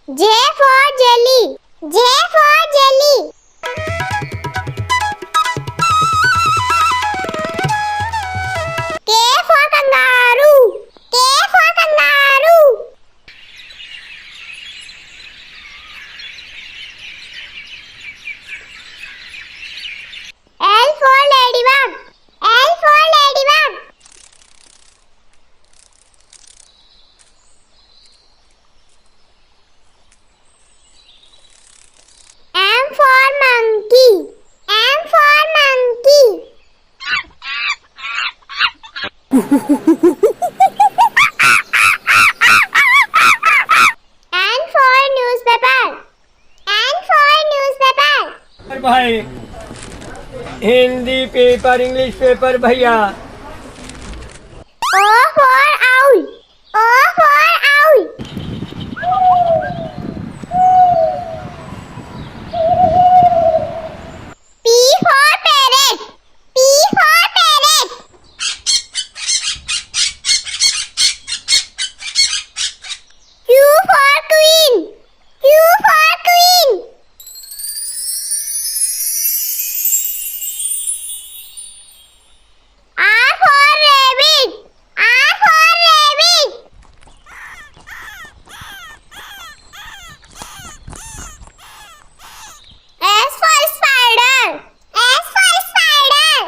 J for jelly. J for jelly. K for kangaroo. K for kangaroo. L for ladybug. L for ladybug. M for monkey. M for monkey. N for newspaper. N for newspaper. भाई Hindi paper English paper भैया। O for owl. O for owl. P for parrot. P for parrot. Q for queen. Q for queen. R for rabbit. R for rabbit. S for spider. S for spider.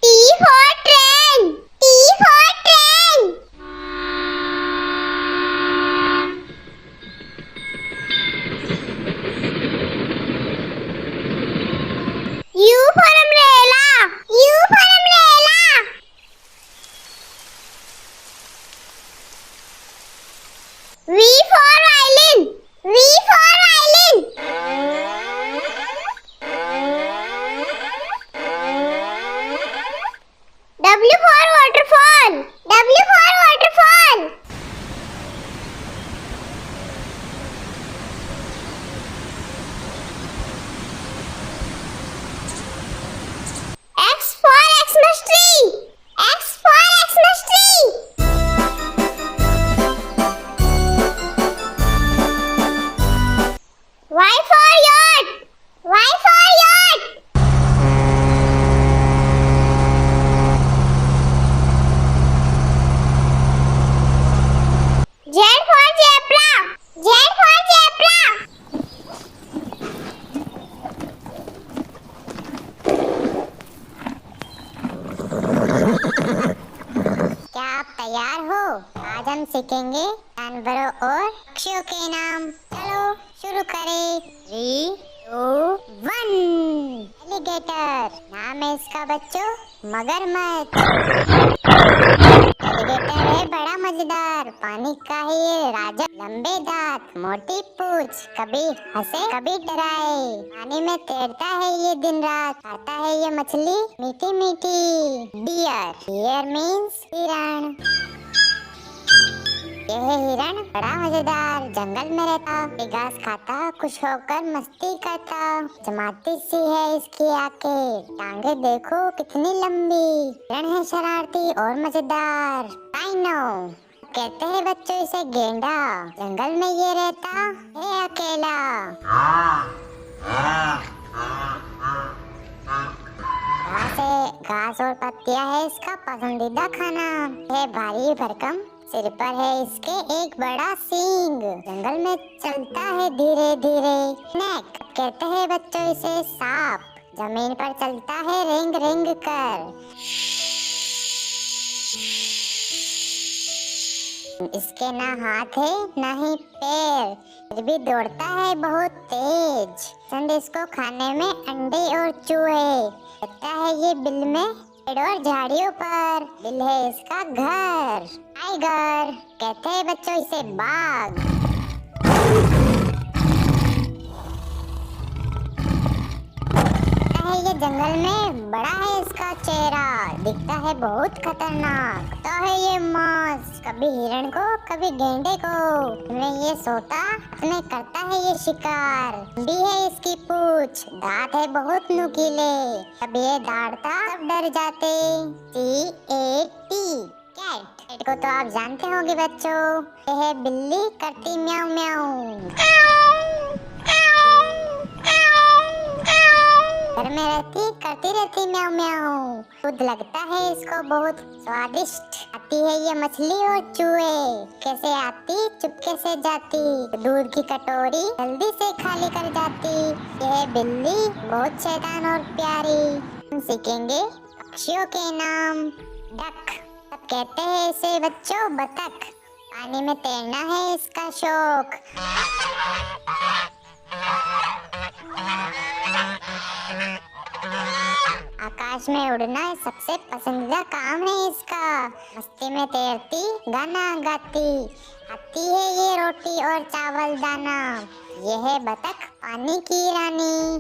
T for train. T for train. U for umbrella. U for umbrella. V for violin. V for violin. W for waterfall. W for waterfall. X for Xmas tree. X for Xmas tree. Y for yacht. Y for yacht. Z for zebra. Z for zebra. क्या आप तैयार हो? आज हम सीखेंगे जानवरों और पक्षियों के नाम। चलो शुरू करें। 3, 2, 1। एलिगेटर नाम है इसका बच्चों, मगरमच्छ। एलिगेटर है बड़ा मजेदार, पानी का है ये राजा। लंबे दांत, मोटी पूंछ, कभी हंसे कभी डराए। पानी में तैरता है ये दिन रात, खाता है ये मछली मीठी मीठी। डियर, डियर मीन्स हिरण। ये है हिरण, बड़ा मजेदार, जंगल में रहता, ये घास खाता, खुश होकर मस्ती करता। जमाती सी है इसकी आंखें, टांगे देखो कितनी लंबी। हिरण है शरारती और मजेदार। राइनो कहते हैं बच्चों इसे गेंडा, जंगल में ये रहता है अकेला। घास और पत्तियां है इसका पसंदीदा खाना। है भारी भरकम, सिर पर है इसके एक बड़ा सींग, जंगल में चलता है धीरे धीरे। स्नेक कहते हैं बच्चों इसे सांप, जमीन पर चलता है रेंग रेंग कर। इसके ना हाथ है ना ही पैर, फिर भी दौड़ता है बहुत तेज। पसंद इसको खाने में अंडे और चूहे, रहता है ये बिल में पेड़ और झाड़ियों पर। बिल है इसका घर। टाइगर कहते हैं बच्चों इसे बाघ, है ये जंगल में, बड़ा है इसका चेहरा, दिखता है बहुत खतरनाक। तो है ये मांस, कभी हिरण को कभी गेंडे को। में ये सोता, इसमें करता है ये शिकार। लंबी है इसकी पूंछ, दांत है बहुत नुकीले। जब ये दौड़ता सब डर जाते। CAT cat. कैट को तो आप जानते होंगे बच्चों, ये है बिल्ली, करती म्याऊं म्याऊं। घर में रहती, करती रहती म्याऊं म्याऊं। दूध लगता है इसको बहुत स्वादिष्ट। आती है ये मछली और चूहे, कैसे आती चुपके से जाती। दूध की कटोरी जल्दी से खाली कर जाती। यह बिल्ली बहुत शैतान और प्यारी। हम सीखेंगे पक्षियों के नाम। डक, सब कहते हैं इसे बच्चों बतख। पानी में तैरना है इसका शौक। आकाश में उड़ना सबसे पसंदीदा काम है इसका। मस्ती में तैरती, गाना गाती। आती है ये रोटी और चावल दाना। ये है बतख, पानी की रानी,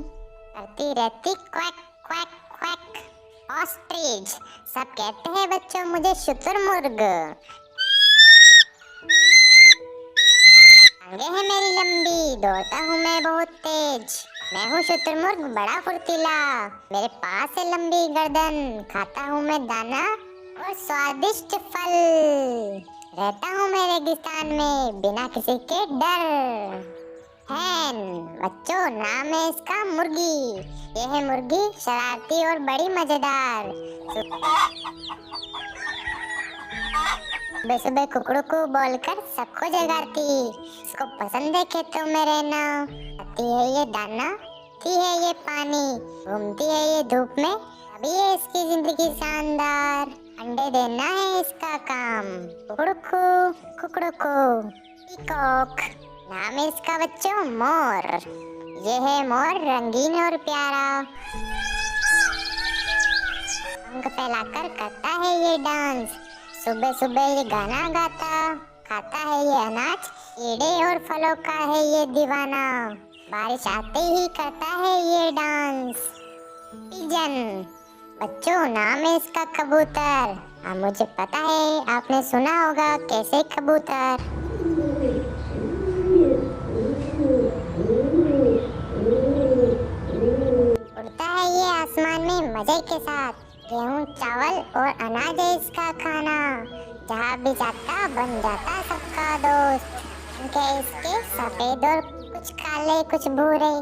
करती रहती क्वैक क्वैक क्वैक। ऑस्ट्रिच, सब कहते हैं बच्चों मुझे शुतुरमुर्ग। टांगे हैं मेरी लंबी, दौड़ता हूँ मैं बहुत तेज। मैं हूँ शुतुरमुर्ग, बड़ा फुर्तीला। मेरे पास है लंबी गर्दन, खाता हूँ मैं दाना और स्वादिष्ट फल। रहता हूँ मैं रेगिस्तान में बिना किसी के डर। हैन, बच्चों नाम है इसका मुर्गी। ये है मुर्गी, शरारती और बड़ी मजेदार। सुबह सुबह कुकड़ू बोलकर सबको जगाती। इसको पसंद है खेतों में रहना। खाती है ये दाना, पीती है ये पानी, घूमती है ये धूप में, अभी है इसकी जिंदगी शानदार। अंडे देना है इसका काम। कुकड़ू पीकॉक, नाम है इसका बच्चों मोर। ये है मोर, रंगीन और प्यारा। पंख फैलाकर करता है ये डांस। सुबह सुबह ये गाना गाता। खाता है ये अनाज, कीड़े और फलों का है ये दीवाना। बारिश आते ही करता है ये डांस। पिजन, बच्चों नाम है इसका कबूतर। हाँ मुझे पता है आपने सुना होगा कैसे कबूतर। उड़ता है ये आसमान में मजे के साथ। गेहूं चावल और अनाज है इसका खाना। जहाँ भी जाता बन जाता सबका दोस्त। इनके इसके सफेद और कुछ काले कुछ भूरे।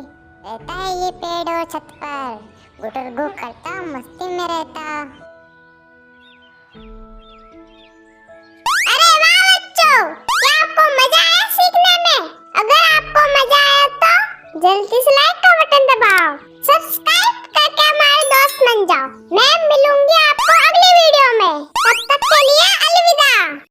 रहता है ये पेड़ और छत पर, गुटरगु करता मस्ती में रहता। अरे वाह बच्चों, क्या आपको मजा आया सीखने में? अगर आपको मजा आया तो जल्दी से